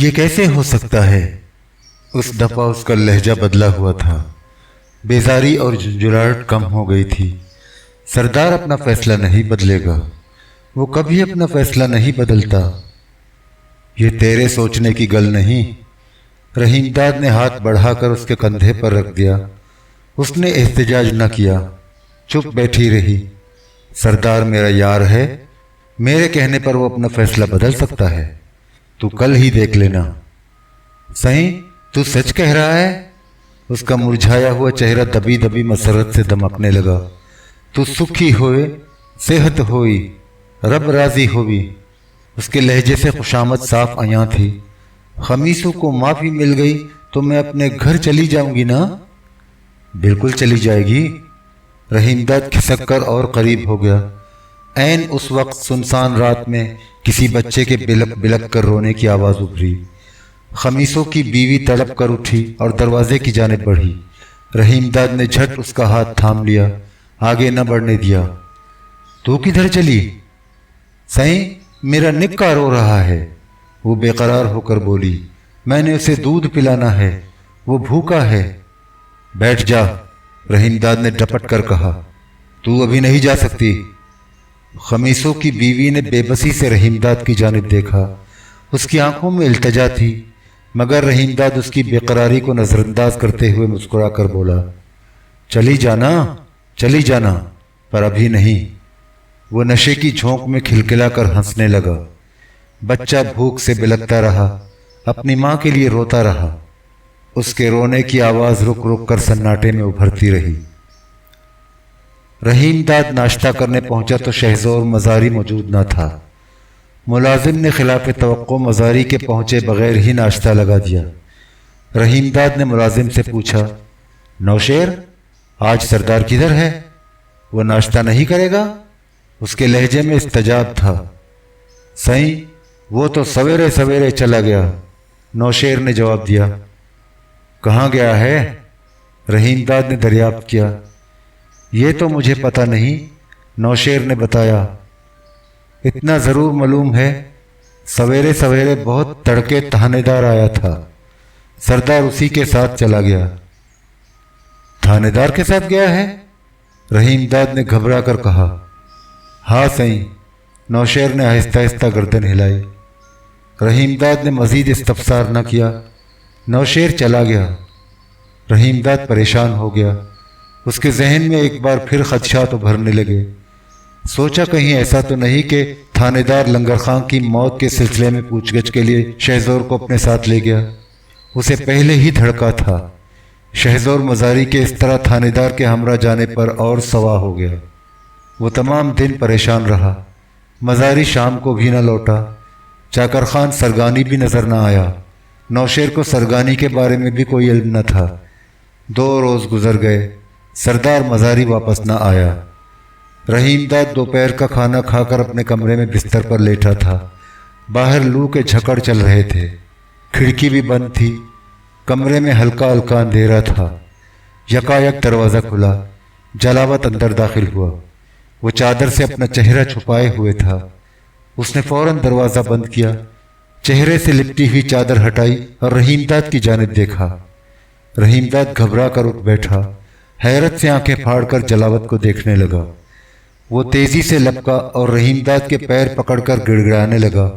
یہ کیسے ہو سکتا ہے؟ اس دفعہ اس کا لہجہ بدلا ہوا تھا، بیزاری اور جھنجھلاہٹ کم ہو گئی تھی۔ سردار اپنا فیصلہ نہیں بدلے گا، وہ کبھی اپنا فیصلہ نہیں بدلتا۔ یہ تیرے سوچنے کی گل نہیں۔ رحیم داد نے ہاتھ بڑھا کر اس کے کندھے پر رکھ دیا۔ اس نے احتجاج نہ کیا، چپ بیٹھی رہی۔ سردار میرا یار ہے، میرے کہنے پر وہ اپنا فیصلہ بدل سکتا ہے، تو کل ہی دیکھ لینا۔ صحیح، تو سچ کہہ رہا ہے؟ اس کا مرجھایا ہوا چہرہ دبی دبی مسرت سے دمکنے لگا۔ تو سکھی ہوئے، صحت ہوئی، رب راضی ہوئی۔ اس کے لہجے سے خوشامد صاف عیاں تھی۔ خمیسوں کو معافی مل گئی تو میں اپنے گھر چلی جاؤں گی نا؟ بالکل چلی جائے گی۔ رحیم داد کھسک کر اور قریب ہو گیا۔ عین اس وقت سنسان رات میں کسی بچے کے بلک بلک کر رونے کی آواز ابھری۔ خمیسوں کی بیوی تڑپ کر اٹھی اور دروازے کی جانب بڑھی۔ رحیم داد نے جھٹ اس کا ہاتھ تھام لیا، آگے نہ بڑھنے دیا۔ تو کدھر چلی؟ صحیح، میرا نکا رو رہا ہے، وہ بے قرار ہو کر بولی۔ میں نے اسے دودھ پلانا ہے، وہ بھوکا ہے۔ بیٹھ جا، رحیم داد نے ڈپٹ کر کہا۔ تو ابھی نہیں جا سکتی۔ خمیسوں کی بیوی نے بے بسی سے رحیم داد کی جانب دیکھا۔ اس کی آنکھوں میں التجا تھی، مگر رحیم داد اس کی بے قراری کو نظر انداز کرتے ہوئے مسکرا کر بولا، چلی جانا، پر ابھی نہیں۔ وہ نشے کی جھونک میں کھلکھلا کر ہنسنے لگا۔ بچہ بھوک سے بلکتا رہا، اپنی ماں کے لیے روتا رہا۔ اس کے رونے کی آواز رک رک کر سناٹے میں ابھرتی رہی۔ رحیم داد ناشتہ کرنے پہنچا تو شہزور مزاری موجود نہ تھا۔ ملازم نے خلاف توقع مزاری کے پہنچے بغیر ہی ناشتہ لگا دیا۔ رحیم داد نے ملازم سے پوچھا، نوشیر، آج سردار کدھر ہے؟ وہ ناشتہ نہیں کرے گا؟ اس کے لہجے میں استجاب تھا۔ صحیح، وہ تو سویرے سویرے چلا گیا، نوشیر نے جواب دیا۔ کہاں گیا ہے؟ رحیم داد نے دریافت کیا۔ یہ تو مجھے پتہ نہیں، نوشیر نے بتایا۔ اتنا ضرور معلوم ہے، سویرے سویرے بہت تڑکے تھانے دار آیا تھا، سردار اسی کے ساتھ چلا گیا۔ تھانے دار کے ساتھ گیا ہے؟ رحیم داد نے گھبرا کر کہا۔ ہاں صحیح، نوشیر نے آہستہ آہستہ گردن ہلائی۔ رحیم داد نے مزید استفسار نہ کیا۔ نوشیر چلا گیا۔ رحیم داد پریشان ہو گیا۔ اس کے ذہن میں ایک بار پھر خدشات ابھرنے لگے۔ سوچا کہیں ایسا تو نہیں کہ تھانے دار لنگر خان کی موت کے سلسلے میں پوچھ گچھ کے لیے شہزور کو اپنے ساتھ لے گیا۔ اسے پہلے ہی دھڑکا تھا۔ شہزور مزاری کے اس طرح تھانے دار کے ہمراہ جانے پر اور سوا ہو گیا۔ وہ تمام دن پریشان رہا۔ مزاری شام کو بھی نہ لوٹا۔ چاکر خان سرگانی بھی نظر نہ آیا۔ نوشیر کو سرگانی کے بارے میں بھی کوئی علم نہ تھا۔ 2 روز گزر گئے، سردار مزاری واپس نہ آیا۔ رحیم داد دوپہر کا کھانا کھا کر اپنے کمرے میں بستر پر لیٹا تھا۔ باہر لو کے جھکڑ چل رہے تھے، کھڑکی بھی بند تھی، کمرے میں ہلکا ہلکا اندھیرا تھا۔ یکایک دروازہ کھلا، جلاوت اندر داخل ہوا۔ وہ چادر سے اپنا چہرہ چھپائے ہوئے تھا۔ اس نے فوراً دروازہ بند کیا، چہرے سے لپٹی ہوئی چادر ہٹائی اور رحیم داد کی جانب دیکھا۔ رحیم داد گھبرا کر اٹھ بیٹھا، حیرت سے آنکھیں پھاڑ کر جلاوت کو دیکھنے لگا۔ وہ تیزی سے لپکا اور رحیم داد کے پیر پکڑ کر گڑ گڑانے لگا۔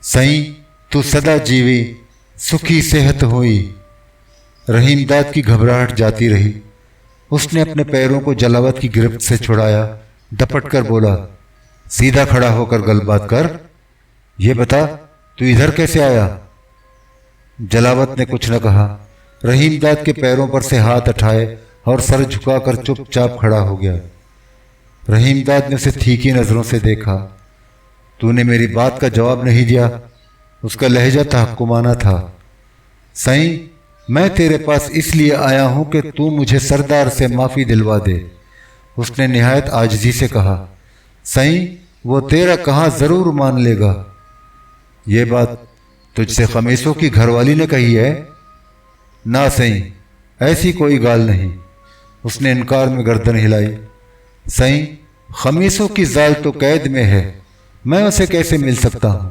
سائیں، تو سدا جیوی، سکھی صحت ہوئی۔ رحیم داد کی گھبراہٹ جاتی رہی۔ اس نے اپنے پیروں کو جلاوت کی گرفت سے چھڑایا، ڈپٹ کر بولا، سیدھا کھڑا ہو کر گل بات کر۔ یہ بتا، تو ادھر کیسے آیا؟ جلاوت نے کچھ نہ کہا۔ رحیم داد کے پیروں پر سے ہاتھ اٹھائے اور سر جھکا کر چپ چاپ کھڑا ہو گیا۔ رحیم داد نے اسے تھیکی نظروں سے دیکھا۔ تو نے میری بات کا جواب نہیں دیا۔ اس کا لہجہ تحکمانہ تھا۔ سائیں، میں تیرے پاس اس لیے آیا ہوں کہ تو مجھے سردار سے معافی دلوا دے۔ اس نے نہایت عاجزی سے کہا۔ سائیں، وہ تیرا کہاں ضرور مان لے گا۔ یہ بات تجھ سے خمیسوں کی گھر والی نے کہی ہے؟ نہ سائیں، ایسی کوئی گال نہیں۔ اس نے انکار میں گردن ہلائی۔ سائیں، خمیسوں کی زال تو قید میں ہے، میں اسے کیسے مل سکتا ہوں؟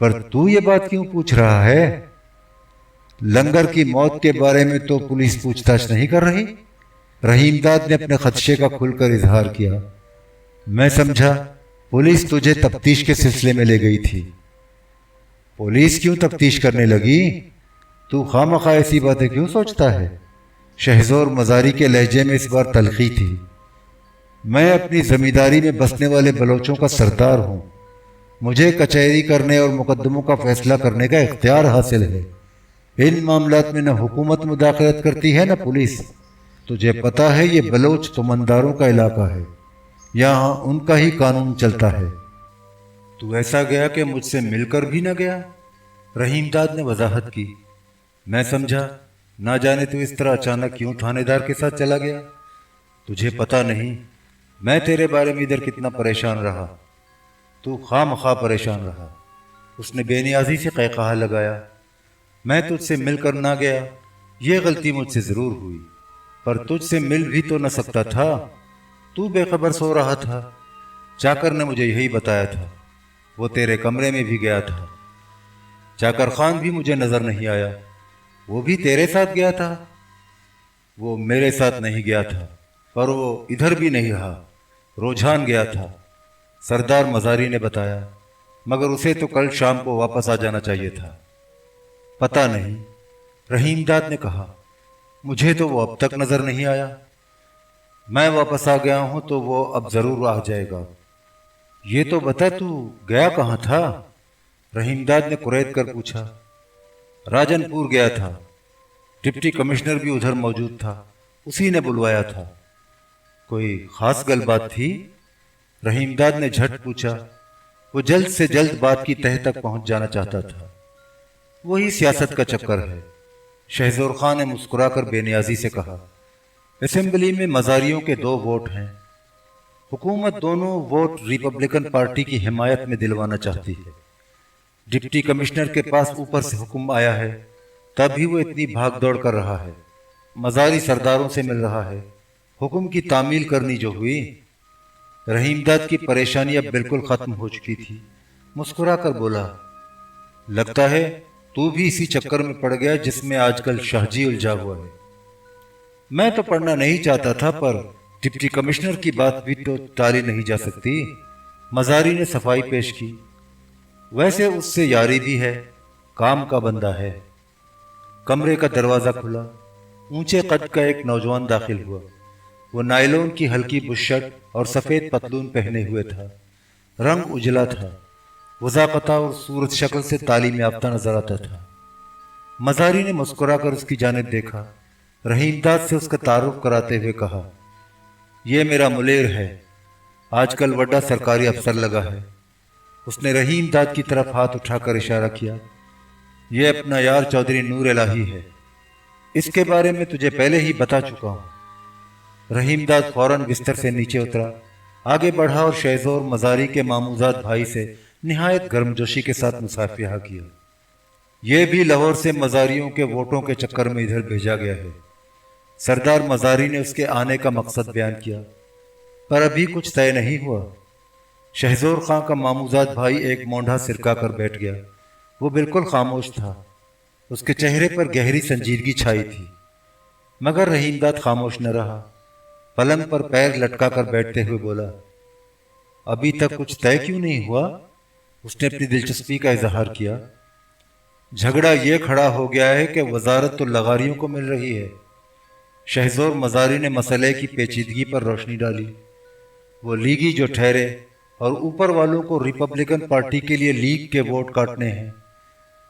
پر تو یہ بات کیوں پوچھ رہا ہے؟ لنگر کی موت کے بارے میں تو پولیس پوچھ تاچھ نہیں کر رہی؟ رحیم داد نے اپنے خدشے کا کھل کر اظہار کیا۔ میں سمجھا پولیس تجھے تفتیش کے سلسلے میں لے گئی تھی۔ پولیس کیوں تفتیش کرنے لگی؟ تو خواہ ایسی باتیں کیوں سوچتا ہے؟ شہزور مزاری کے لہجے میں اس بار تلخی تھی۔ میں اپنی زمینداری میں بسنے والے بلوچوں کا سردار ہوں۔ مجھے کچہری کرنے اور مقدموں کا فیصلہ کرنے کا اختیار حاصل ہے۔ ان معاملات میں نہ حکومت مداخلت کرتی ہے نہ پولیس۔ تجھے پتا ہے یہ بلوچ تمنداروں کا علاقہ ہے، یہاں ان کا ہی قانون چلتا ہے۔ تو ایسا گیا کہ مجھ سے مل کر بھی نہ گیا؟ رحیم داد نے وضاحت کی۔ میں سمجھا نہ جانے تو اس طرح اچانک کیوں تھانے دار کے ساتھ چلا گیا؟ تجھے پتا نہیں میں تیرے بارے میں ادھر کتنا پریشان رہا۔ تو خواہ مخواہ پریشان رہا۔ اس نے بے نیازی سے قہقہا لگایا۔ میں تجھ سے مل کر نہ گیا، یہ غلطی مجھ سے ضرور ہوئی، پر تجھ سے مل بھی تو نہ سکتا تھا۔ تو بے خبر سو رہا تھا۔ چاکر نے مجھے یہی بتایا تھا۔ وہ تیرے کمرے میں بھی گیا تھا۔ چاکر خان بھی مجھے نظر نہیں آیا۔ وہ بھی تیرے ساتھ گیا تھا؟ وہ میرے ساتھ نہیں گیا تھا، پر وہ ادھر بھی نہیں رہا، روجھان گیا تھا، سردار مزاری نے بتایا، مگر اسے تو کل شام کو واپس آ جانا چاہیے تھا۔ پتہ نہیں، رحیم داد نے کہا، مجھے تو وہ اب تک نظر نہیں آیا۔ میں واپس آ گیا ہوں تو وہ اب ضرور آ جائے گا۔ یہ تو بتا تو گیا کہاں تھا؟ رحیم داد نے قریت کر پوچھا۔ راجن پور گیا تھا، ڈپٹی کمشنر بھی ادھر موجود تھا، اسی نے بلوایا تھا۔ کوئی خاص گل بات تھی؟ رحیم داد نے جھٹ پوچھا۔ وہ جلد سے جلد بات کی تہہ تک پہنچ جانا چاہتا تھا۔ وہی سیاست کا چکر ہے، شہزور خان نے مسکرا کر بے نیازی سے کہا۔ اسمبلی میں مزاریوں کے 2 ووٹ ہیں۔ حکومت دونوں ووٹ ریپبلکن پارٹی کی حمایت میں دلوانا چاہتی ہے۔ ڈپٹی کمشنر کے پاس اوپر سے حکم آیا ہے، تب بھی وہ اتنی بھاگ دوڑ کر رہا ہے۔ مزاری سرداروں سے مل رہا ہے، حکم کی تعمیل کرنی جو ہوئی۔ رحیم داد کی پریشانی اب بالکل ختم ہو چکی تھی۔ مسکرا کر بولا، لگتا ہے تو بھی اسی چکر میں پڑ گیا جس میں آج کل شاہ جی الجھا ہوا ہے۔ میں تو پڑھنا نہیں چاہتا تھا، پر ڈپٹی کمشنر کی بات بھی تو ٹالی نہیں جا سکتی۔ مزاری نے صفائی پیش کی۔ ویسے اس سے یاری بھی ہے، کام کا بندہ ہے۔ کمرے کا دروازہ کھلا، اونچے قد کا ایک نوجوان داخل ہوا۔ وہ نائلون کی ہلکی بشرٹ اور سفید پتلون پہنے ہوئے تھا، رنگ اجلا تھا، وضاقتہ اور صورت شکل سے تعلیم یافتہ نظر آتا تھا۔ مزاری نے مسکرا کر اس کی جانب دیکھا، رحیم داد سے اس کا تعارف کراتے ہوئے کہا، یہ میرا ملیر ہے، آج کل بڑا سرکاری افسر لگا ہے۔ اس نے رحیم داد کی طرف ہاتھ اٹھا کر اشارہ کیا۔ یہ اپنا یار چودھری نور الہی ہے، اس کے بارے میں تجھے پہلے ہی بتا چکا ہوں۔ رحیم داد فوراً بستر سے نیچے اترا، آگے بڑھا اور شہزور مزاری کے ماموزاد بھائی سے نہایت گرمجوشی کے ساتھ مصافحہ کیا۔ یہ بھی لاہور سے مزاریوں کے ووٹوں کے چکر میں ادھر بھیجا گیا ہے۔ سردار مزاری نے اس کے آنے کا مقصد بیان کیا، پر ابھی کچھ طے نہیں ہوا۔ شہزور خان کا ماموزاد بھائی ایک مونڈھا سرکا کر بیٹھ گیا۔ وہ بالکل خاموش تھا، اس کے چہرے پر گہری سنجیدگی چھائی تھی، مگر رحیم داد خاموش نہ رہا۔ پلنگ پر پیر لٹکا کر بیٹھتے ہوئے بولا، ابھی تک کچھ طے کیوں نہیں ہوا؟ اس نے اپنی دلچسپی کا اظہار کیا۔ جھگڑا یہ کھڑا ہو گیا ہے کہ وزارت تو لغاریوں کو مل رہی ہے۔ شہزور مزاری نے مسئلے کی پیچیدگی پر روشنی ڈالی۔ وہ لیگی جو ٹھہرے اور اوپر والوں کو ریپبلکن پارٹی کے لیے لیگ کے ووٹ کاٹنے ہیں،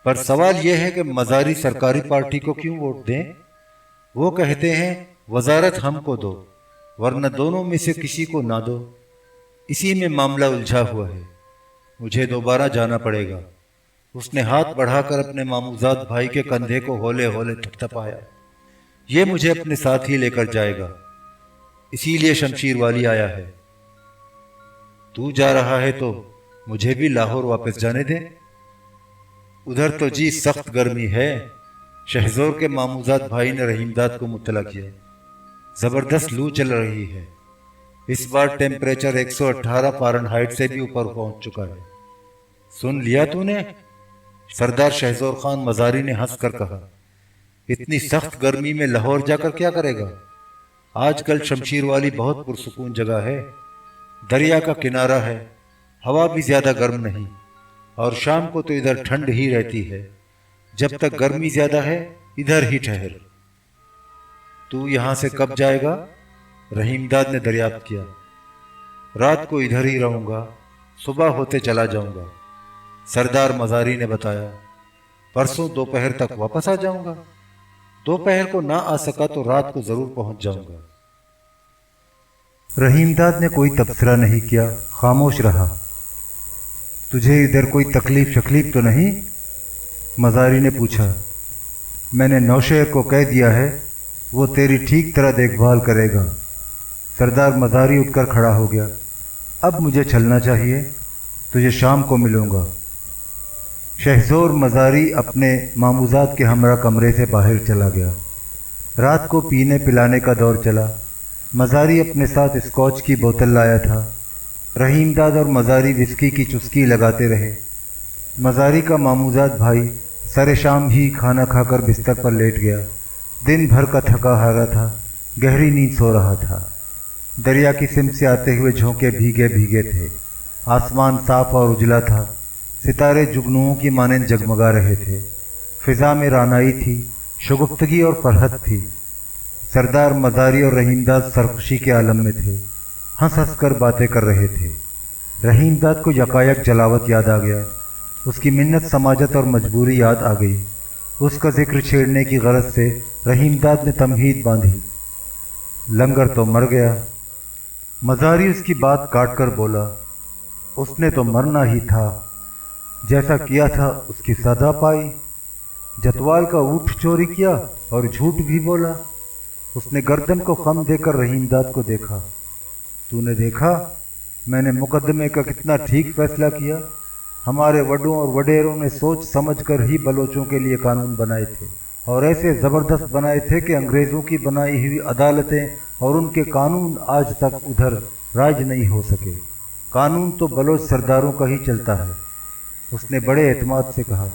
پر سوال یہ ہے کہ مزاری سرکاری پارٹی کو کیوں ووٹ دیں؟ وہ کہتے ہیں وزارت ہم کو دو، ورنہ دونوں میں سے کسی کو نہ دو۔ اسی میں معاملہ الجھا ہوا ہے، مجھے دوبارہ جانا پڑے گا۔ اس نے ہاتھ بڑھا کر اپنے ماموزاد بھائی کے کندھے کو ہولے ہولے تھپتھپایا۔ یہ مجھے اپنے ساتھ ہی لے کر جائے گا، اسی لیے شمشیر والی آیا ہے۔ تو جا رہا ہے تو مجھے بھی لاہور واپس جانے دے۔ ادھر تو جی سخت گرمی ہے، شہزور کے ماموزاد بھائی نے رحیم داد کو مطلع کیا۔ زبردست لو چل رہی ہے، اس بار ٹیمپریچر 118 فارن ہائٹ سے بھی اوپر پہنچ چکا ہے۔ سن لیا تو نے؟ سردار شہزور خان مزاری نے ہنس کر کہا، اتنی سخت گرمی میں لاہور جا کر کیا کرے گا؟ آج کل شمشیر والی بہت پرسکون جگہ ہے، دریا کا کنارہ ہے، ہوا بھی زیادہ گرم نہیں، اور شام کو تو ادھر ٹھنڈ ہی رہتی ہے۔ جب تک گرمی زیادہ ہے ادھر ہی ٹھہر۔ تو یہاں سے کب جائے گا؟ رحیم داد نے دریافت کیا۔ رات کو ادھر ہی رہوں گا، صبح ہوتے چلا جاؤں گا، سردار مزاری نے بتایا۔ پرسوں دوپہر تک واپس آ جاؤں گا۔ دوپہر کو نہ آ سکا تو رات کو ضرور پہنچ جاؤں گا۔ رحیم داد نے کوئی تبصرہ نہیں کیا، خاموش رہا۔ تجھے ادھر کوئی تکلیف شکلیف تو نہیں؟ مزاری نے پوچھا۔ میں نے نوشہر کو کہہ دیا ہے، وہ تیری ٹھیک طرح دیکھ بھال کرے گا۔ سردار مزاری اٹھ کر کھڑا ہو گیا۔ اب مجھے چلنا چاہیے، تجھے شام کو ملوں گا۔ شہزور مزاری اپنے ماموزات کے ہمراہ کمرے سے باہر چلا گیا۔ رات کو پینے پلانے کا دور چلا۔ مزاری اپنے ساتھ اسکاچ کی بوتل لایا تھا۔ رحیم داد اور مزاری وسکی کی چسکی لگاتے رہے۔ مزاری کا ماموزات بھائی سر شام ہی کھانا کھا کر بستر پر لیٹ گیا۔ دن بھر کا تھکا ہارا تھا، گہری نیند سو رہا تھا۔ دریا کی سمت سے آتے ہوئے جھونکے بھیگے بھیگے تھے۔ آسمان صاف اور اجلا تھا، ستارے جگنوؤں کی مانند جگمگا رہے تھے۔ فضا میں رانائی تھی، شگفتگی اور فرحت تھی۔ سردار مزاری اور رحیم داد سرخوشی کے عالم میں تھے، ہنس ہنس کر باتیں کر رہے تھے۔ رحیم داد کو یکایک جلاوت یاد آ گیا۔ اس کی منت سماجت اور مجبوری یاد آ گئی۔ اس کا ذکر چھیڑنے کی غرض سے رحیم داد نے تمہید باندھی۔ لنگر تو مر گیا۔ مزاری اس کی بات کاٹ کر بولا، اس نے تو مرنا ہی تھا، جیسا کیا تھا اس کی سزا پائی۔ جتوال کا اونٹ چوری کیا اور جھوٹ بھی بولا۔ اس نے گردن کو خم دے کر رحیم داد کو دیکھا۔ تو نے دیکھا میں نے مقدمے کا کتنا ٹھیک فیصلہ کیا؟ ہمارے وڈوں اور وڈیروں نے سوچ سمجھ کر ہی بلوچوں کے لیے قانون بنائے تھے، اور ایسے زبردست بنائے تھے کہ انگریزوں کی بنائی ہوئی عدالتیں اور ان کے قانون آج تک ادھر راج نہیں ہو سکے۔ قانون تو بلوچ سرداروں کا ہی چلتا ہے۔ اس نے بڑے اعتماد سے کہا،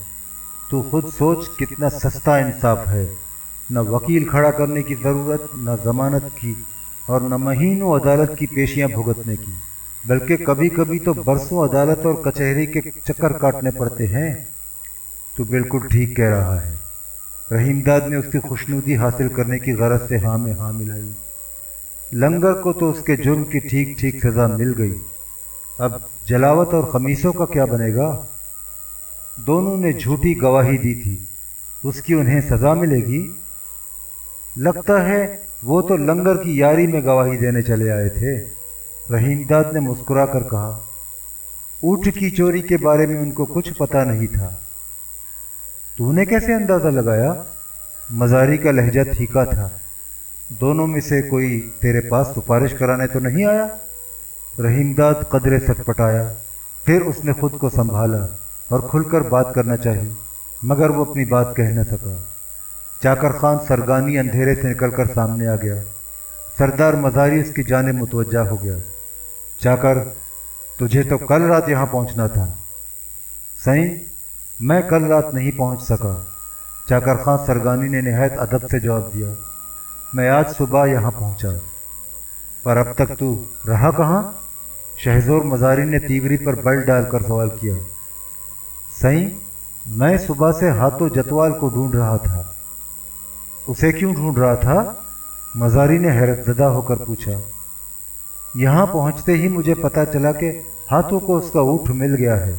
تو خود سوچ کتنا سستا انصاف ہے، نہ وکیل کھڑا کرنے کی ضرورت، نہ ضمانت کی، اور نہ مہینوں عدالت کی پیشیاں بھگتنے کی، بلکہ کبھی کبھی تو برسوں عدالت اور کچہری کے چکر کاٹنے پڑتے ہیں۔ تو بالکل ٹھیک کہہ رہا ہے۔ رحیم داد نے اس کی خوشنودی حاصل کرنے کی غرض سے ہاں میں ہاں ملائی۔ لنگر کو تو اس کے جرم کی ٹھیک ٹھیک سزا مل گئی، اب جلاوت اور خمیسوں کا کیا بنے گا؟ دونوں نے جھوٹی گواہی دی تھی، اس کی انہیں سزا ملے گی؟ لگتا ہے وہ تو لنگر کی یاری میں گواہی دینے چلے آئے تھے۔ رحیم داد نے مسکرا کر کہا، اونٹ کی چوری کے بارے میں ان کو کچھ پتہ نہیں تھا۔ تو نے کیسے اندازہ لگایا؟ مزاری کا لہجہ تھیکا تھا۔ دونوں میں سے کوئی تیرے پاس سفارش کرانے تو نہیں آیا؟ رحیم داد قدرے سٹپٹایا، پھر اس نے خود کو سنبھالا اور کھل کر بات کرنا چاہی، مگر وہ اپنی بات کہہ نہ سکا۔ چاکر خان سرگانی اندھیرے سے نکل کر سامنے آ گیا۔ سردار مزاری اس کی جانب متوجہ ہو گیا۔ چاکر، تجھے تو کل رات یہاں پہنچنا تھا۔ سائیں، میں کل رات نہیں پہنچ سکا۔ چاکر خان سرگانی نے نہایت ادب سے جواب دیا، میں آج صبح یہاں پہنچا۔ پر اب تک تو رہا کہاں؟ شہزور مزاری نے تیوری پر بل ڈال کر سوال کیا۔ سائیں، میں صبح سے ہاتھوں جتوال کو ڈھونڈ رہا تھا۔ اسے کیوں ڈھونڈ رہا تھا؟ مزاری نے حیرت زدہ ہو کر پوچھا۔ یہاں پہنچتے ہی مجھے پتا چلا کہ ہاتھوں کو اس کا اونٹ مل گیا ہے،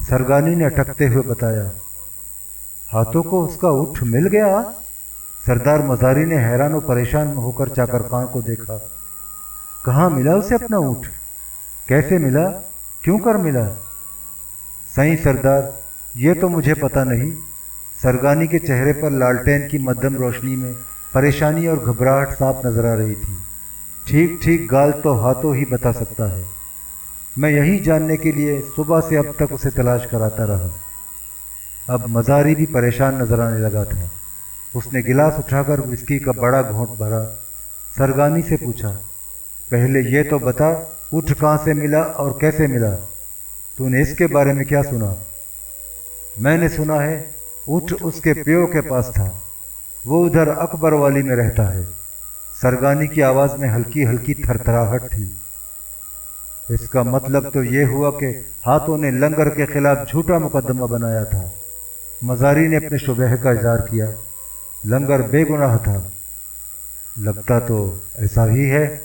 سرگانی نے اٹکتے ہوئے بتایا۔ ہاتھوں کو اس کا اونٹ مل گیا؟ سردار مزاری نے حیران و پریشان ہو کر چاکر خان کو دیکھا۔ کہاں ملا اسے اپنا اونٹ؟ کیسے ملا؟ کیوں کر ملا؟ سائیں سردار، یہ تو مجھے پتہ نہیں۔ سرگانی کے چہرے پر لالٹین کی مدھم روشنی میں پریشانی اور گھبراہٹ صاف نظر آ رہی تھی۔ ٹھیک ٹھیک گال تو ہاتھوں ہی بتا سکتا ہے۔ میں یہی جاننے کے لیے صبح سے اب تک اسے تلاش کراتا رہا۔ اب مزاری بھی پریشان نظر آنے لگا تھا۔ اس نے گلاس اٹھا کر وسکی کا بڑا گھونٹ بھرا۔ سرگانی سے پوچھا، پہلے یہ تو بتا اونٹ کہاں سے ملا اور کیسے ملا؟ تو نے اس کے بارے میں کیا سنا؟ میں نے سنا ہے اٹھ اس کے پیو کے پاس تھا، وہ ادھر اکبر والی میں رہتا ہے۔ سرگانی کی آواز میں ہلکی ہلکی تھرتھراہٹ تھی۔ اس کا مطلب تو یہ ہوا کہ ہاتھوں نے لنگر کے خلاف جھوٹا مقدمہ بنایا تھا۔ مزاری نے اپنے شبہ کا اظہار کیا۔ لنگر بے گناہ تھا۔ لگتا تو ایسا ہی ہے۔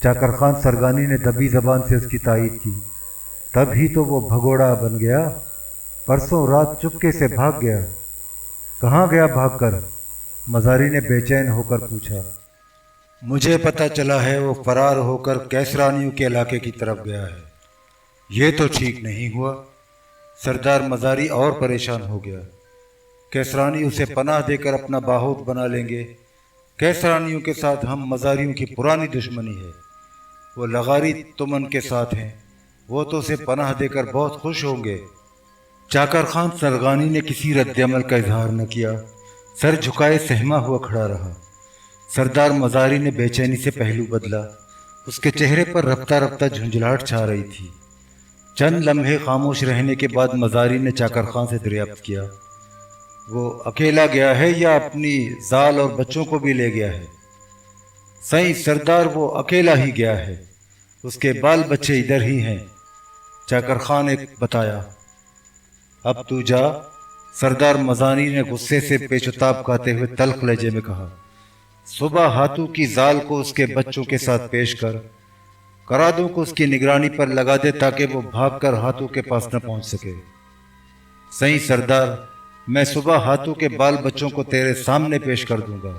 چاکر خان سرگانی نے دبی زبان سے اس کی تائید کی۔ تب ہی تو وہ بھگوڑا بن گیا، پرسوں رات چپکے سے بھاگ گیا۔ کہاں گیا بھاگ کر؟ مزاری نے بے چین ہو کر پوچھا۔ مجھے پتہ چلا ہے وہ فرار ہو کر کیسرانیوں کے علاقے کی طرف گیا ہے۔ یہ تو ٹھیک نہیں ہوا۔ سردار مزاری اور پریشان ہو گیا۔ کیسرانی اسے پناہ دے کر اپنا باہوت بنا لیں گے۔ کیسرانیوں کے ساتھ ہم مزاریوں کی پرانی دشمنی ہے۔ وہ لغاری تمن کے ساتھ ہیں، وہ تو اسے پناہ دے کر بہت خوش ہوں گے۔ چاکر خان سرگانی نے کسی رد عمل کا اظہار نہ کیا، سر جھکائے سہما ہوا کھڑا رہا۔ سردار مزاری نے بے چینی سے پہلو بدلا۔ اس کے چہرے پر رفتہ رفتہ جھنجھلاہٹ چھا رہی تھی۔ چند لمحے خاموش رہنے کے بعد مزاری نے چاکر خان سے دریافت کیا، وہ اکیلا گیا ہے یا اپنی زال اور بچوں کو بھی لے گیا ہے؟ صحیح سردار، وہ اکیلا ہی گیا ہے، اس کے بال بچے ادھر ہی ہیں، چاکر خان نے بتایا۔ اب تو جا، سردار مزاری نے غصے سے پیچ و تاب کھاتے ہوئے تلخ لہجے میں کہا۔ صبح ہاتھوں کی زال کو اس کے بچوں کے ساتھ پیش کر کرادوں کو اس کی نگرانی پر لگا دے تاکہ وہ بھاگ کر ہاتھوں کے پاس نہ پہنچ سکے۔ صحیح سردار، میں صبح ہاتھوں کے بال بچوں کو تیرے سامنے پیش کر دوں گا۔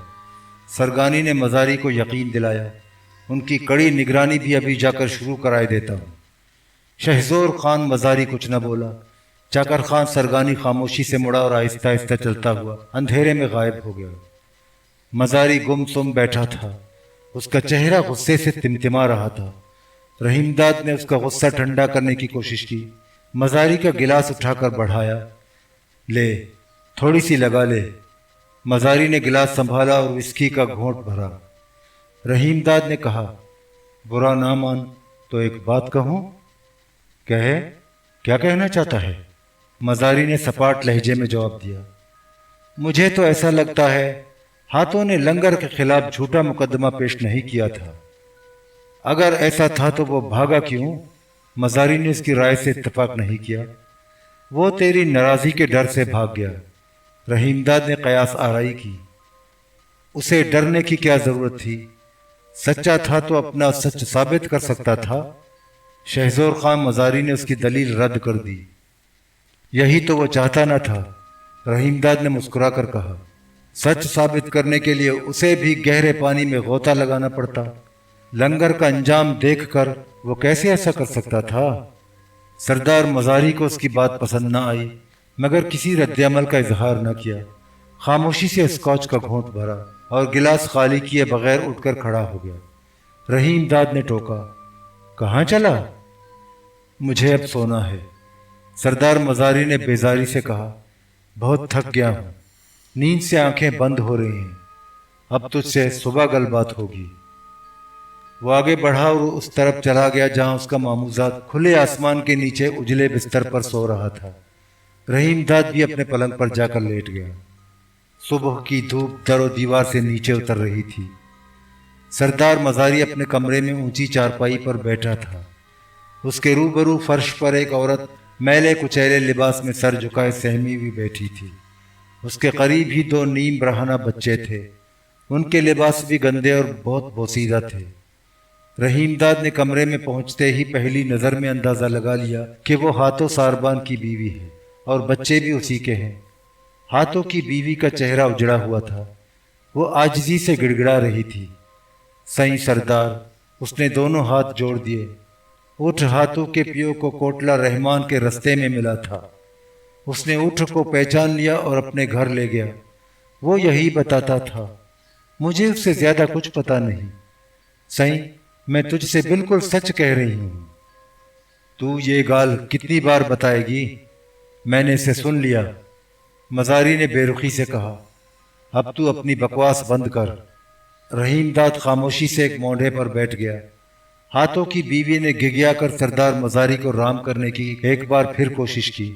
سرگانی نے مزاری کو یقین دلایا۔ ان کی کڑی نگرانی بھی ابھی جا کر شروع کرائے دیتا ہوں۔ شہزور خان مزاری کچھ نہ بولا۔ چاکر خان سرگانی خاموشی سے مڑا اور آہستہ آہستہ چلتا ہوا اندھیرے میں غائب ہو گیا۔ مزاری گم سم بیٹھا تھا، اس کا چہرہ غصے سے تمتما رہا تھا۔ رحیم داد نے اس کا غصہ ٹھنڈا کرنے کی کوشش کی۔ مزاری کا گلاس اٹھا کر بڑھایا۔ لے، تھوڑی سی لگا لے۔ مزاری نے گلاس سنبھالا اور وسکی کا گھونٹ بھرا۔ رحیم داد نے کہا، برا نہ مان تو ایک بات کہوں؟ کہے، کیا کہنا چاہتا ہے؟ مزاری نے سپاٹ لہجے میں جواب دیا۔ مجھے تو ایسا لگتا ہے ہاتھوں نے لنگر کے خلاف جھوٹا مقدمہ پیش نہیں کیا تھا۔ اگر ایسا تھا تو وہ بھاگا کیوں؟ مزاری نے اس کی رائے سے اتفاق نہیں کیا۔ وہ تیری ناراضی کے ڈر سے بھاگ گیا۔ رحیم داد نے قیاس آرائی کی۔ اسے ڈرنے کی کیا ضرورت تھی؟ سچا تھا تو اپنا سچ ثابت کر سکتا تھا۔ شہزور خان مزاری نے اس کی دلیل رد کر دی۔ یہی تو وہ چاہتا نہ تھا، رحیم داد نے مسکرا کر کہا۔ سچ ثابت کرنے کے لیے اسے بھی گہرے پانی میں غوطہ لگانا پڑتا۔ لنگر کا انجام دیکھ کر وہ کیسے ایسا کر سکتا تھا؟ سردار مزاری کو اس کی بات پسند نہ آئی، مگر کسی رد عمل کا اظہار نہ کیا۔ خاموشی سے اسکاچ کا گھونٹ بھرا اور گلاس خالی کیے بغیر اٹھ کر کھڑا ہو گیا۔ رحیم داد نے ٹوکا، کہاں چلا؟ مجھے اب سونا ہے۔ سردار مزاری نے بیزاری سے کہا، بہت تھک گیا ہوں، نیند سے آنکھیں بند ہو رہی ہیں، اب تجھ سے صبح گل بات ہوگی۔ وہ آگے بڑھا اور اس طرف چلا گیا جہاں اس کا ماموزاد کھلے آسمان کے نیچے اجلے بستر پر سو رہا تھا۔ رحیم داد بھی اپنے پلنگ پر جا کر لیٹ گیا۔ صبح کی دھوپ در و دیوار سے نیچے اتر رہی تھی۔ سردار مزاری اپنے کمرے میں اونچی چارپائی پر بیٹھا تھا۔ اس کے روبرو فرش پر ایک عورت میلے کچیلے لباس میں سر جھکائے سہمی ہوئی بیٹھی تھی۔ اس کے قریب ہی دو نیم برہنہ بچے تھے، ان کے لباس بھی گندے اور بہت بوسیدہ تھے۔ رحیم داد نے کمرے میں پہنچتے ہی پہلی نظر میں اندازہ لگا لیا کہ وہ ہاتھوں ساربان کی بیوی ہے اور بچے بھی اسی کے ہیں۔ ہاتھوں کی بیوی کا چہرہ اجڑا ہوا تھا، وہ عاجزی سے گڑ گڑا رہی تھی۔ سائیں سردار، اس نے دونوں ہاتھ جوڑ دیے۔ اٹھ ہاتھوں کے پیو کو کوٹلہ رحمان کے رستے میں ملا تھا۔ اس نے اٹھ کو پہچان لیا اور اپنے گھر لے گیا۔ وہ یہی بتاتا تھا، مجھے اس سے زیادہ کچھ پتا نہیں۔ سائیں، میں تجھ سے بالکل سچ کہہ رہی ہوں۔ تو یہ گال کتنی بار بتائے گی؟ میں نے اسے سن لیا، مزاری نے بے رخی سے کہا۔ اب تو اپنی بکواس بند کر۔ رحیم داد خاموشی سے ایک مونڈھے پر بیٹھ گیا۔ ہاتھوں کی بیوی نے گگیا کر سردار مزاری کو رام کرنے کی ایک بار پھر کوشش کی۔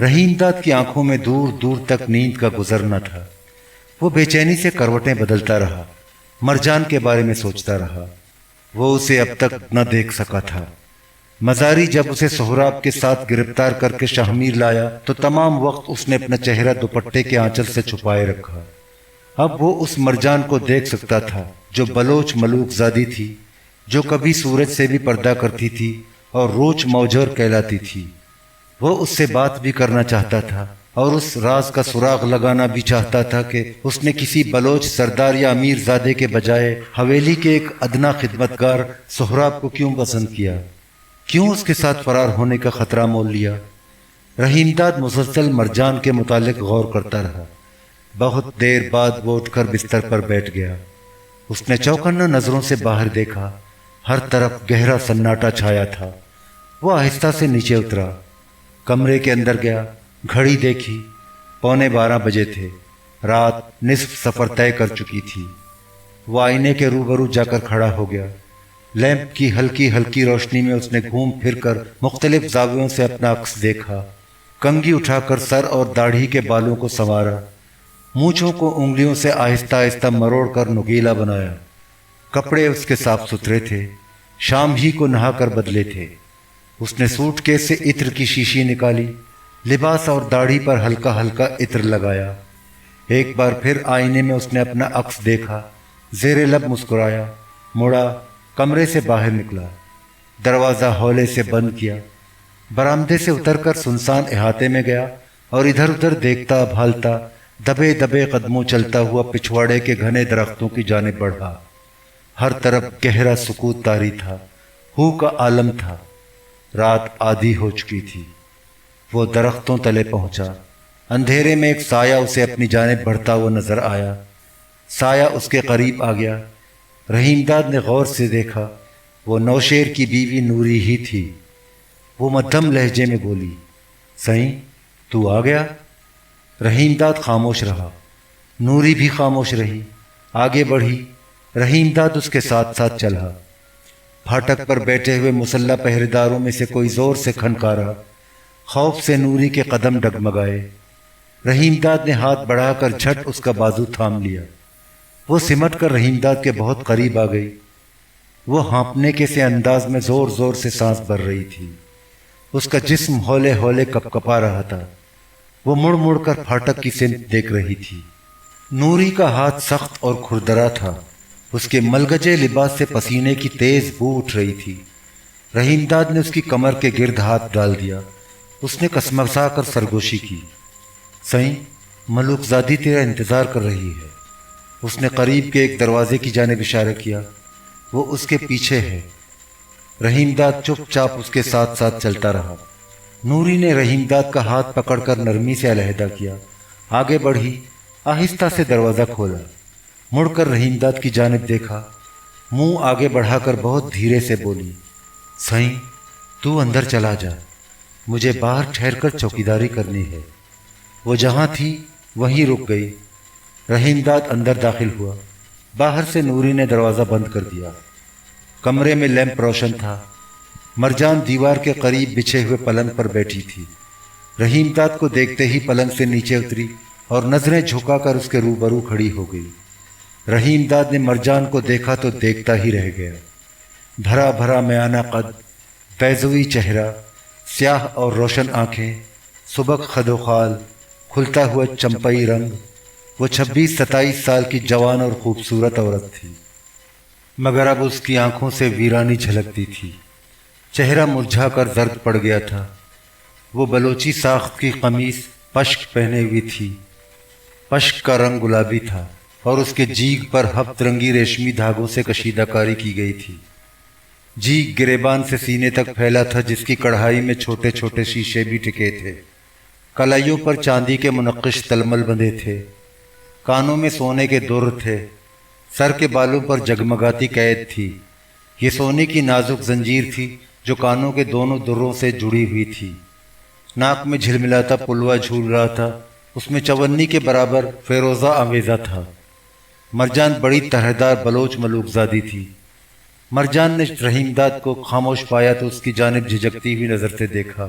رحیم داد کی آنکھوں میں دور دور تک نیند کا گزر نہ تھا۔ وہ بے چینی سے کروٹیں بدلتا رہا، مرجان کے بارے میں سوچتا رہا۔ وہ اسے اب تک نہ دیکھ سکا تھا۔ مزاری جب اسے سہراب کے ساتھ گرفتار کر کے شاہمیر لایا تو تمام وقت اس نے اپنا چہرہ دوپٹے کے آنچل سے چھپائے رکھا۔ اب وہ اس مرجان کو دیکھ سکتا تھا جو بلوچ ملوک زادی تھی، جو کبھی سورج سے بھی پردہ کرتی تھی اور روچ موجور کہلاتی تھی۔ وہ اس سے بات بھی کرنا چاہتا تھا اور اس راز کا سراغ لگانا بھی چاہتا تھا کہ اس نے کسی بلوچ سردار یا امیر زادے کے بجائے حویلی کے ایک ادنا خدمتگار سہراب کو کیوں پسند کیا، کیوں اس کے ساتھ فرار ہونے کا خطرہ مول لیا۔ رحیم داد مسلسل مرجان کے متعلق غور کرتا رہا۔ بہت دیر بعد وہ اٹھ کر بستر پر بیٹھ گیا۔ اس نے چوکنا نظروں سے باہر دیکھا، ہر طرف گہرا سناٹا چھایا تھا۔ وہ آہستہ سے نیچے اترا، کمرے کے اندر گیا، گھڑی دیکھی، 11:15 بجے تھے۔ رات نصف سفر طے کر چکی تھی۔ وہ آئینے کے روبرو جا کر کھڑا ہو گیا۔ لیمپ کی ہلکی ہلکی روشنی میں اس نے گھوم پھر کر مختلف زاویوں سے اپنا عکس دیکھا۔ کنگھی اٹھا کر سر اور داڑھی کے بالوں کو سنوارا، مونچھوں کو انگلیوں سے آہستہ آہستہ مروڑ کر نکیلا بنایا۔ کپڑے اس کے صاف ستھرے تھے، شام ہی کو نہا کر بدلے تھے۔ اس نے سوٹ کیس سے عطر کی شیشی نکالی، لباس اور داڑھی پر ہلکا ہلکا عطر لگایا۔ ایک بار پھر آئینے میں اس نے اپنا عکس دیکھا، زیر لب مسکرایا، مڑا، کمرے سے باہر نکلا، دروازہ ہولے سے بند کیا، برآمدے سے اتر کر سنسان احاطے میں گیا اور ادھر ادھر دیکھتا بھالتا دبے دبے قدموں چلتا ہوا پچھواڑے کے گھنے درختوں کی جانب بڑھا۔ ہر طرف گہرا سکوت طاری تھا، ہو کا عالم تھا۔ رات آدھی ہو چکی تھی۔ وہ درختوں تلے پہنچا۔ اندھیرے میں ایک سایہ اسے اپنی جانب بڑھتا ہوا نظر آیا۔ سایہ اس کے قریب آ گیا۔ رحیم داد نے غور سے دیکھا، وہ نوشیر کی بیوی نوری ہی تھی۔ وہ مدھم لہجے میں بولی، سائیں تو آ گیا؟ رحیم داد خاموش رہا، نوری بھی خاموش رہی۔ آگے بڑھی، رحیم داد اس کے ساتھ ساتھ چلا۔ پھاٹک پر بیٹھے ہوئے مسلح پہرےداروں میں سے کوئی زور سے کھنکارا۔ خوف سے نوری کے قدم ڈگمگائے۔ رحیم داد نے ہاتھ بڑھا کر جھٹ اس کا بازو تھام لیا۔ وہ سمٹ کر رحیم داد کے بہت قریب آ گئی۔ وہ ہانپنے کے سے انداز میں زور زور سے سانس بھر رہی تھی۔ اس کا جسم ہولے ہولے کپ کپا رہا تھا۔ وہ مڑ مڑ کر پھاٹک کی سمت دیکھ رہی تھی۔ نوری کا ہاتھ سخت اور کھردرا تھا، اس کے ملگجے لباس سے پسینے کی تیز بو اٹھ رہی تھی۔ رحیم داد نے اس کی کمر کے گرد ہاتھ ڈال دیا۔ اس نے کسمسا کر سرگوشی کی، سائیں ملوک زادی تیرا انتظار کر رہی ہے۔ اس نے قریب کے ایک دروازے کی جانب اشارہ کیا، وہ اس کے پیچھے ہے۔ رحیم داد چپ چاپ اس کے ساتھ ساتھ چلتا رہا۔ نوری نے رحیم داد کا ہاتھ پکڑ کر نرمی سے علیحدہ کیا، آگے بڑھی، آہستہ سے دروازہ کھولا، مڑ کر رحیم داد کی جانب دیکھا، منہ آگے بڑھا کر بہت دھیرے سے بولی، سائیں تو اندر چلا جا، مجھے باہر ٹھہر کر چوکیداری کرنی ہے۔ وہ جہاں تھی وہیں رک گئی۔ رحیم داد اندر داخل ہوا۔ باہر سے نوری نے دروازہ بند کر دیا۔ کمرے میں لیمپ روشن تھا۔ مرجان دیوار کے قریب بچھے ہوئے پلنگ پر بیٹھی تھی۔ رحیم داد کو دیکھتے ہی پلنگ سے نیچے اتری اور نظریں جھکا کر اس کے روبرو کھڑی ہو گئی۔ رحیم داد نے مرجان کو دیکھا تو دیکھتا ہی رہ گیا۔ بھرا بھرا میانہ قد، بیضوی چہرہ، سیاہ اور روشن آنکھیں، سبک خد و خال، کھلتا ہوا چمپئی رنگ۔ وہ 26-27 سال کی جوان اور خوبصورت عورت تھی، مگر اب اس کی آنکھوں سے ویرانی جھلکتی تھی۔ چہرہ مرجھا کر زرد پڑ گیا تھا۔ وہ بلوچی ساخت کی قمیص پشک پہنے ہوئی تھی۔ پشک کا رنگ گلابی تھا اور اس کے جیگ پر ہفت رنگی ریشمی دھاگوں سے کشیدہ کاری کی گئی تھی۔ جیگ گریبان سے سینے تک پھیلا تھا، جس کی کڑھائی میں چھوٹے چھوٹے شیشے بھی ٹکے تھے۔ کلائیوں پر چاندی کے منقش تلمل بندھے تھے، کانوں میں سونے کے در تھے، سر کے بالوں پر جگمگاتی قید تھی۔ یہ سونے کی نازک زنجیر تھی جو کانوں کے دونوں دروں سے جڑی ہوئی تھی۔ ناک میں جھلملاتا پلوا جھول رہا تھا، اس میں چونی کے برابر فیروزہ آویزہ تھا۔ مرجان بڑی طرحدار بلوچ ملوک زادی تھی۔ مرجان نے رحیم داد کو خاموش پایا تو اس کی جانب جھجکتی ہوئی نظر سے دیکھا۔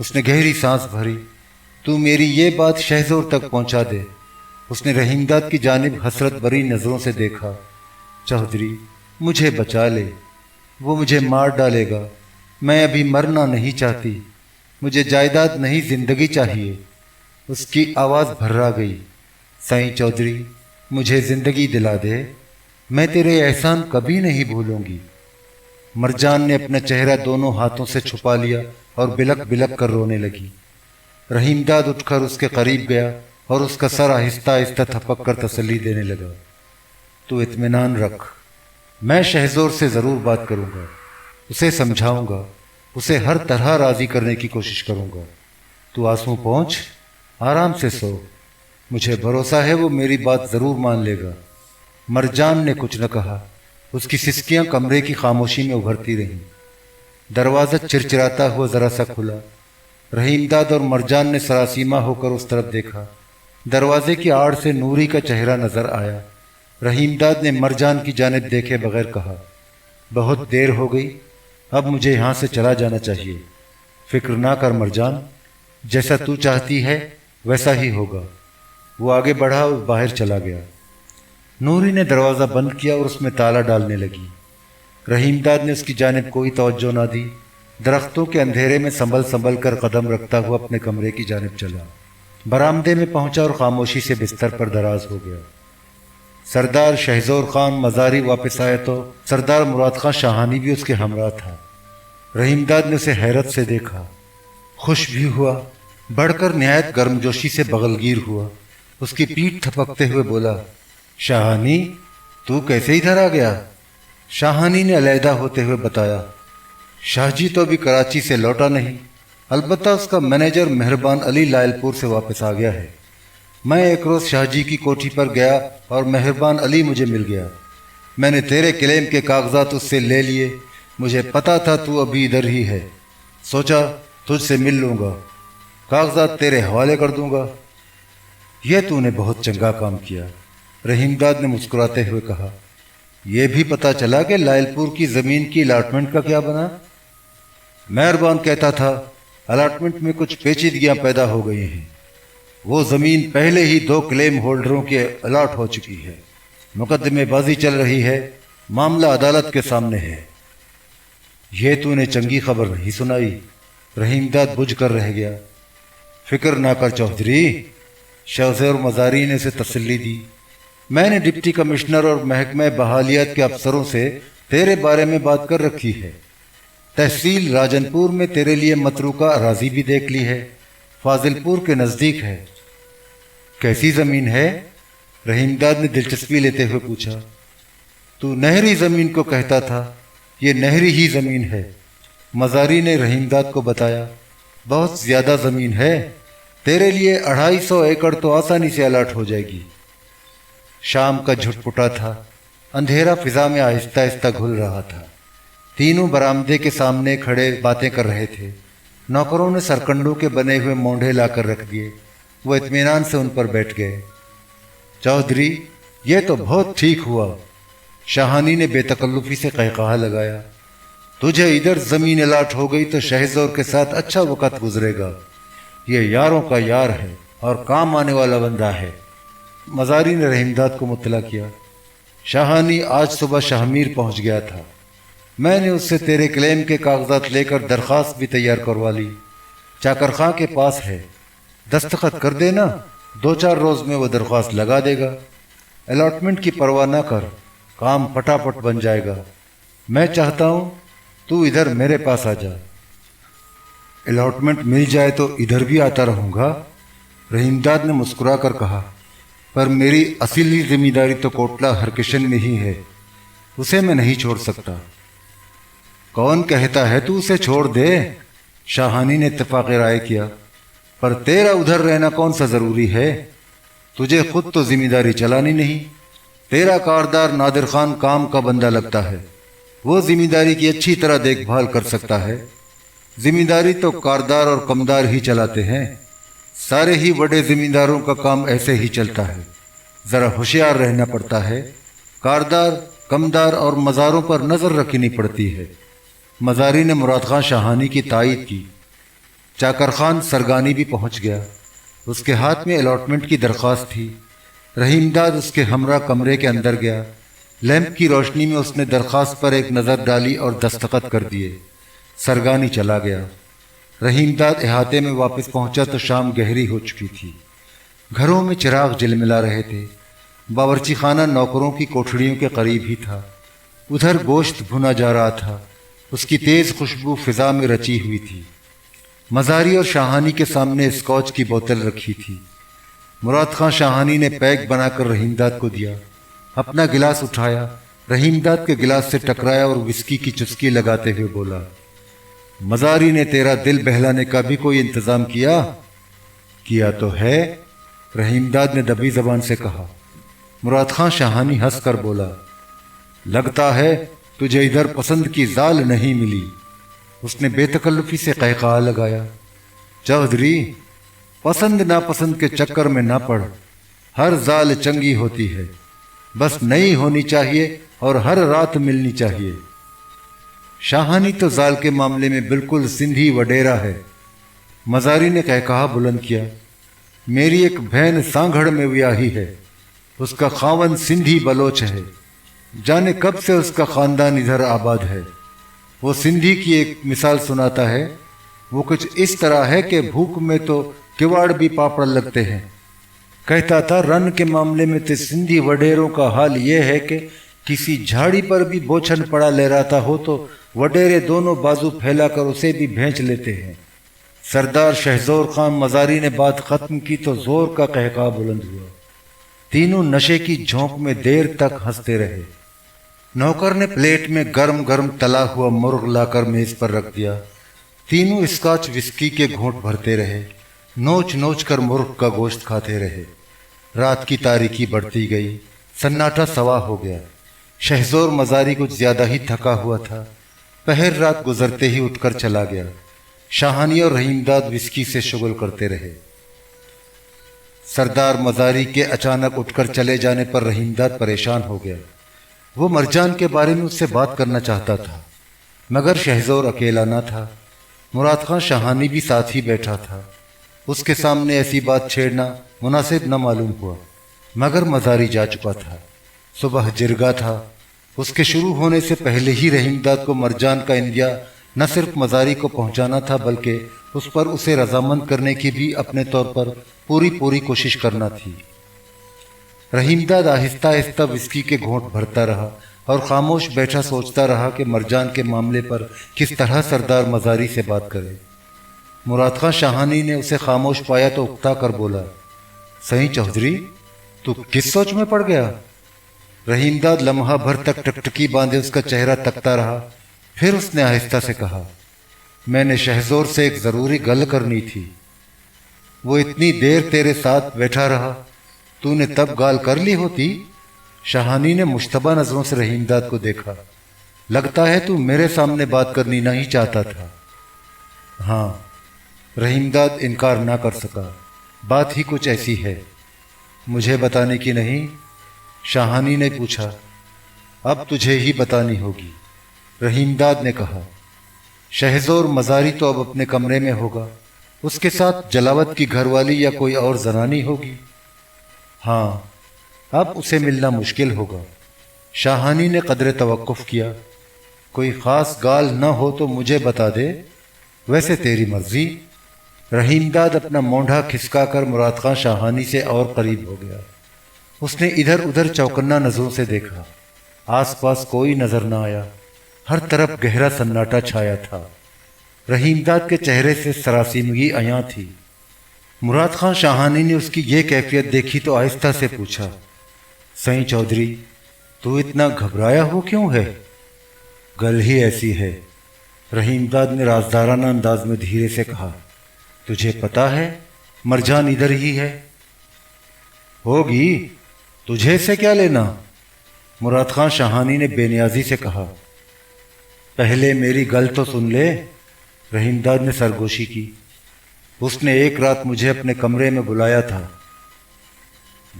اس نے گہری سانس بھری۔ تو میری یہ بات شہزور تک پہنچا دے۔ اس نے رحیم داد کی جانب حسرت بھری نظروں سے دیکھا۔ چودھری مجھے بچا لے، وہ مجھے مار ڈالے گا۔ میں ابھی مرنا نہیں چاہتی، مجھے جائیداد نہیں زندگی چاہیے۔ اس کی آواز بھرا گئی۔ سائیں چودھری مجھے زندگی دلا دے، میں تیرے احسان کبھی نہیں بھولوں گی۔ مرجان نے اپنا چہرہ دونوں ہاتھوں سے چھپا لیا اور بلک بلک کر رونے لگی۔ رحیم داد اٹھ کر اس کے قریب گیا اور اس کا سر آہستہ آہستہ تھپک کر تسلی دینے لگا۔ تو اطمینان رکھ، میں شہزور سے ضرور بات کروں گا، اسے سمجھاؤں گا، اسے ہر طرح راضی کرنے کی کوشش کروں گا۔ تو آنسو پہنچ، آرام سے سو، مجھے بھروسہ ہے وہ میری بات ضرور مان لے گا۔ مرجان نے کچھ نہ کہا، اس کی سسکیاں کمرے کی خاموشی میں ابھرتی رہیں۔ دروازہ چرچراتا ہوا ذرا سا کھلا۔ رحیم داد اور مرجان نے سراسیمہ ہو کر اس طرف دیکھا۔ دروازے کی آڑ سے نوری کا چہرہ نظر آیا۔ رحیم داد نے مرجان کی جانب دیکھے بغیر کہا، بہت دیر ہو گئی، اب مجھے یہاں سے چلا جانا چاہیے۔ فکر نہ کر مرجان، جیسا تو چاہتی ہے ویسا ہی ہوگا۔ وہ آگے بڑھا اور باہر چلا گیا۔ نوری نے دروازہ بند کیا اور اس میں تالا ڈالنے لگی۔ رحیم داد نے اس کی جانب کوئی توجہ نہ دی، درختوں کے اندھیرے میں سنبھل سنبھل کر قدم رکھتا ہوا اپنے کمرے کی جانب چلا۔ برآمدے میں پہنچا اور خاموشی سے بستر پر دراز ہو گیا۔ سردار شہزور خان مزاری واپس آیا تو سردار مراد خان شاہانی بھی اس کے ہمراہ تھا۔ رحیم داد نے اسے حیرت سے دیکھا، خوش بھی ہوا، بڑھ کر نہایت گرمجوشی سے بغلگیر ہوا۔ اس کی پیٹھ تھپکتے ہوئے بولا، شاہانی تو کیسے ادھر آ گیا؟ شاہانی نے علیحدہ ہوتے ہوئے بتایا، شاہ جی تو ابھی کراچی سے لوٹا نہیں، البتہ اس کا مینیجر مہربان علی لائل پور سے واپس آ گیا ہے۔ میں ایک روز شاہ جی کی کوٹھی پر گیا اور مہربان علی مجھے مل گیا۔ میں نے تیرے کلیم کے کاغذات اس سے لے لیے، مجھے پتا تھا تو ابھی ادھر ہی ہے، سوچا تجھ سے مل لوں گا، کاغذات تیرے حوالے کر دوں گا۔ یہ تو نے بہت چنگا کام کیا، رحیم داد نے مسکراتے ہوئے کہا۔ یہ بھی پتا چلا کہ لائل پور کی زمین کی الاٹمنٹ کا کیا بنا؟ مہربان کہتا تھا الاٹمنٹ میں کچھ پیچیدگیاں پیدا ہو گئی ہیں، وہ زمین پہلے ہی 2 کلیم ہولڈروں کے الاٹ ہو چکی ہے، مقدمے بازی چل رہی ہے، معاملہ عدالت کے سامنے ہے۔ یہ تو نے چنگی خبر نہیں سنائی، رحیم داد بجھ کر رہ گیا۔ فکر نہ کر چودھری، شہزور مزاری نے اسے تسلی دی، میں نے ڈپٹی کمشنر اور محکمہ بحالیات کے افسروں سے تیرے بارے میں بات کر رکھی ہے۔ تحصیل راجن پور میں تیرے لیے متروکہ اراضی بھی دیکھ لی ہے، فاضل پور کے نزدیک ہے۔ کیسی زمین ہے؟ رحیم داد نے دلچسپی لیتے ہوئے پوچھا۔ تو نہری زمین کو کہتا تھا، یہ نہری ہی زمین ہے، مزاری نے رحیم داد کو بتایا۔ بہت زیادہ زمین ہے، تیرے لیے 250 ایکڑ تو آسانی سے الاٹ ہو جائے گی۔ شام کا جھٹپٹا تھا، اندھیرا فضا میں آہستہ آہستہ گھل رہا تھا۔ تینوں برآمدے کے سامنے کھڑے باتیں کر رہے تھے۔ نوکروں نے سرکنڈوں کے بنے ہوئے مونڈھے لا کر رکھ دیے، وہ اطمینان سے ان پر بیٹھ گئے۔ چودھری یہ تو بہت ٹھیک ہوا، شاہانی نے بے تکلفی سے قہقہا لگایا۔ تجھے ادھر زمین الاٹ ہو گئی تو شہزور کے ساتھ اچھا وقت گزرے گا، یہ یاروں کا یار ہے اور کام آنے والا بندہ ہے۔ مزاری نے رحیم داد کو مطلع کیا، شاہانی آج صبح شاہمیر پہنچ گیا تھا، میں نے اس سے تیرے کلیم کے کاغذات لے کر درخواست بھی تیار کروا لی، چاکر خاں کے پاس ہے، دستخط کر دینا، 2-4 روز میں وہ درخواست لگا دے گا۔ الاٹمنٹ کی پرواہ نہ کر، کام پٹاپٹ بن جائے گا۔ میں چاہتا ہوں تو ادھر میرے پاس آ جا۔ الاٹمنٹ مل جائے تو ادھر بھی آتا رہوں گا، رحیم داد نے مسکرا کر کہا، پر میری اصلی ذمہ داری تو کوٹلہ ہرکشن میں ہی ہے، اسے میں نہیں چھوڑ سکتا۔ کون کہتا ہے تو اسے چھوڑ دے؟ شاہانی نے اتفاق رائے کیا، پر تیرا ادھر رہنا کون سا ضروری ہے؟ تجھے خود تو ذمہ داری چلانی نہیں، تیرا کاردار نادر خان کام کا بندہ لگتا ہے، وہ ذمہ داری کی اچھی طرح دیکھ بھال کر سکتا ہے۔ ذمہ داری تو کاردار اور کمدار ہی چلاتے ہیں، سارے ہی بڑے ذمہ داروں کا کام ایسے ہی چلتا ہے، ذرا ہوشیار رہنا پڑتا ہے، کاردار کمدار اور مزاروں پر نظر رکھنی پڑتی ہے۔ مزاری نے مراد خان شاہانی کی تائید کی۔ چاکر خان سرگانی بھی پہنچ گیا۔ اس کے ہاتھ میں الاٹمنٹ کی درخواست تھی۔ رحیم داد اس کے ہمراہ کمرے کے اندر گیا۔ لیمپ کی روشنی میں اس نے درخواست پر ایک نظر ڈالی اور دستخط کر دیے۔ سرگانی چلا گیا۔ رحیم داد احاطے میں واپس پہنچا تو شام گہری ہو چکی تھی۔ گھروں میں چراغ جلملا رہے تھے۔ باورچی خانہ نوکروں کی کوٹھڑیوں کے قریب ہی تھا۔ ادھر گوشت بھنا جا رہا تھا۔ اس کی تیز خوشبو فضا میں رچی ہوئی تھی۔ مزاری اور شاہانی کے سامنے اسکاچ کی بوتل رکھی تھی۔ مراد خان شاہانی نے پیک بنا کر رحیم داد کو دیا۔ اپنا گلاس اٹھایا، رحیم داد کے گلاس سے ٹکرایا اور وسکی کی چسکی لگاتے ہوئے بولا، مزاری نے تیرا دل بہلانے کا بھی کوئی انتظام کیا؟ کیا تو ہے، رحیم داد نے دبی زبان سے کہا۔ مراد خان شاہانی ہنس کر بولا، لگتا ہے تجھے ادھر پسند کی زال نہیں ملی۔ اس نے بے تکلفی سے قہقہا لگایا، چودھری، پسند ناپسند کے چکر میں نہ پڑ، ہر زال چنگی ہوتی ہے، بس نئی ہونی چاہیے اور ہر رات ملنی چاہیے۔ شاہانی تو زال کے معاملے میں بالکل سندھی وڈیرا ہے۔ مزاری نے قہقہا بلند کیا، میری ایک بہن سانگھڑ میں ویاہی ہے، اس کا خاوند سندھی بلوچ ہے، جانے کب سے اس کا خاندان ادھر آباد ہے۔ وہ سندھی کی ایک مثال سناتا ہے، وہ کچھ اس طرح ہے کہ بھوک میں تو کواڑ بھی پاپڑ لگتے ہیں۔ کہتا تھا رن کے معاملے میں تو سندھی وڈیروں کا حال یہ ہے کہ کسی جھاڑی پر بھی بوچھن پڑا لہراتا ہو تو وڈیرے دونوں بازو پھیلا کر اسے بھی بھینچ لیتے ہیں۔ سردار شہزور خان مزاری نے بات ختم کی تو زور کا قہقہا بلند ہوا۔ تینوں نشے کی جھونک میں دیر تک ہنستے رہے۔ نوکر نے پلیٹ میں گرم گرم تلا ہوا مرغ لا کر میز پر رکھ دیا۔ تینوں اسکاچ وسکی کے گھونٹ بھرتے رہے، نوچ نوچ کر مرغ کا گوشت کھاتے رہے۔ رات کی تاریکی بڑھتی گئی، سناٹا سوا ہو گیا۔ شہزور مزاری کچھ زیادہ ہی تھکا ہوا تھا، پہر رات گزرتے ہی اٹھ کر چلا گیا۔ شاہانی اور رحیم داد وسکی سے شغل کرتے رہے۔ سردار مزاری کے اچانک اٹھ کر چلے جانے پر رحیم داد پریشان ہو گیا۔ وہ مرجان کے بارے میں اس سے بات کرنا چاہتا تھا، مگر شہزور اکیلا نہ تھا، مراد خان شاہانی بھی ساتھ ہی بیٹھا تھا۔ اس کے سامنے ایسی بات چھیڑنا مناسب نہ معلوم ہوا، مگر مزاری جا چکا تھا۔ صبح جرگہ تھا۔ اس کے شروع ہونے سے پہلے ہی رحیم داد کو مرجان کا اندیا نہ صرف مزاری کو پہنچانا تھا بلکہ اس پر اسے رضامند کرنے کی بھی اپنے طور پر پوری کوشش کرنا تھی۔ رحیم داد آہستہ آہستہ وسکی کے گھونٹ بھرتا رہا اور خاموش بیٹھا سوچتا رہا کہ مرجان کے معاملے پر کس طرح سردار مزاری سے بات کرے۔ مراد خان شاہانی نے اسے خاموش پایا تو اکتا کر بولا، سہیں چودھری، تو کس سوچ میں پڑ گیا؟ رحیم داد لمحہ بھر تک ٹکٹکی باندھے اس کا چہرہ تکتا رہا، پھر اس نے آہستہ سے کہا، میں نے شہزور سے ایک ضروری گل کرنی تھی۔ وہ اتنی دیر تیرے ساتھ بیٹھا رہا، تو نے تب گال کر لی ہوتی۔ شاہانی نے مشتبہ نظروں سے رحیم داد کو دیکھا، لگتا ہے تو میرے سامنے بات کرنی نہیں چاہتا تھا۔ ہاں، رحیم داد انکار نہ کر سکا، بات ہی کچھ ایسی ہے۔ مجھے بتانے کی نہیں؟ شاہانی نے پوچھا۔ اب تجھے ہی بتانی ہوگی، رحیم داد نے کہا۔ شہزور مزاری تو اب اپنے کمرے میں ہوگا، اس کے ساتھ جلاوت کی گھر والی یا کوئی اور زنانی ہوگی۔ ہاں، اب اسے ملنا مشکل ہوگا۔ شاہانی نے قدر توقف کیا۔ کوئی خاص گال نہ ہو تو مجھے بتا دے، ویسے تیری مرضی۔ رحیم داد اپنا مونڈھا کھسکا کر مراد خان شاہانی سے اور قریب ہو گیا۔ اس نے ادھر ادھر چوکنا نظروں سے دیکھا، آس پاس کوئی نظر نہ آیا، ہر طرف گہرا سناٹا چھایا تھا۔ رحیم داد کے چہرے سے سراسیمگی عیاں تھی۔ مراد خان شاہانی نے اس کی یہ کیفیت دیکھی تو آہستہ سے پوچھا، سہیں چودھری، تو اتنا گھبرایا ہو کیوں ہے؟ گل ہی ایسی ہے، رحیم داد نے رازدارانہ انداز میں دھیرے سے کہا۔ تجھے پتا ہے مرجان ادھر ہی ہے؟ ہوگی، تجھے سے کیا لینا؟ مراد خان شاہانی نے بے نیازی سے کہا۔ پہلے میری گل تو سن لے، رحیم داد نے سرگوشی کی۔ اس نے ایک رات مجھے اپنے کمرے میں بلایا تھا۔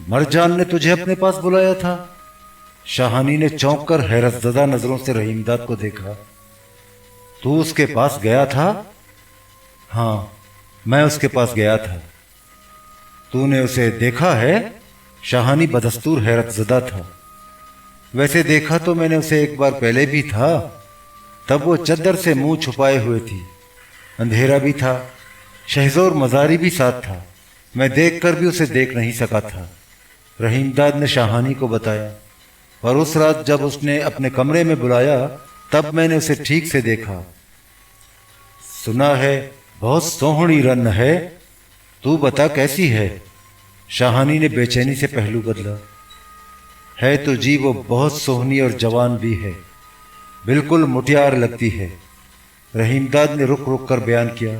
مرجان نے تجھے اپنے پاس بلایا تھا؟ شاہانی نے چونک کر حیرت زدہ نظروں سے رحیم داد کو دیکھا۔ تو اس کے پاس گیا تھا؟ ہاں، میں اس کے پاس گیا تھا۔ تو نے اسے دیکھا ہے؟ شاہانی بدستور حیرت زدہ تھا۔ ویسے دیکھا تو میں نے اسے ایک بار پہلے بھی تھا، تب وہ چادر سے منہ چھپائے ہوئے تھی، اندھیرا بھی تھا، شہزور مزاری بھی ساتھ تھا، میں دیکھ کر بھی اسے دیکھ نہیں سکا تھا۔ رحیم داد نے شاہانی کو بتایا، اور اس رات جب اس نے اپنے کمرے میں بلایا تب میں نے اسے ٹھیک سے دیکھا۔ سنا ہے بہت سوہنی رن ہے، تو بتا کیسی ہے؟ شاہانی نے بے چینی سے پہلو بدلا۔ ہے تو جی وہ بہت سوہنی اور جوان بھی ہے، بالکل مٹیار لگتی ہے، رحیم داد نے رک رک کر بیان کیا،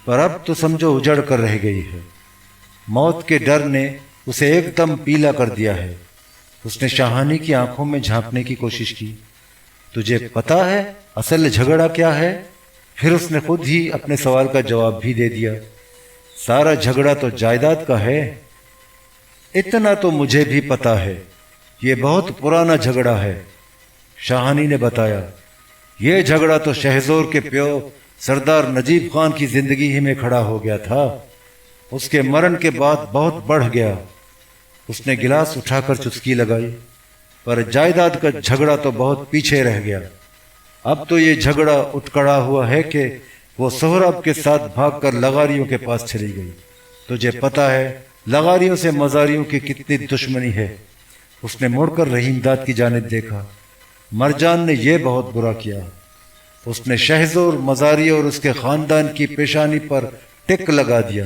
پر اب تو سمجھو اجڑ کر رہ گئی ہے، موت کے ڈر نے اسے ایک دم پیلا کر دیا ہے۔ اس نے شاہانی کی آنکھوں میں جھانکنے کی کوشش کی۔ تجھے پتا ہے اصل جھگڑا کیا ہے؟ پھر اس نے خود ہی اپنے سوال کا جواب بھی دے دیا۔ سارا جھگڑا تو جائیداد کا ہے۔ اتنا تو مجھے بھی پتا ہے، یہ بہت پرانا جھگڑا ہے، شاہانی نے بتایا۔ یہ جھگڑا تو شہزور کے پیو سردار نجیب خان کی زندگی ہی میں کھڑا ہو گیا تھا، اس کے مرن کے بعد بہت بڑھ گیا۔ اس نے گلاس اٹھا کر چسکی لگائی۔ پر جائیداد کا جھگڑا تو بہت پیچھے رہ گیا۔ اب تو یہ جھگڑا اٹکڑا ہوا ہے کہ وہ سہراب کے ساتھ بھاگ کر لغاریوں کے پاس چلی گئی۔ تجھے پتا ہے لغاریوں سے مزاریوں کی کتنی دشمنی ہے۔ اس نے مڑ کر رحیم داد کی جانب دیکھا۔ مرجان نے یہ بہت برا کیا۔ اس نے شہزور مزاری اور اس کے خاندان کی پیشانی پر ٹک لگا دیا۔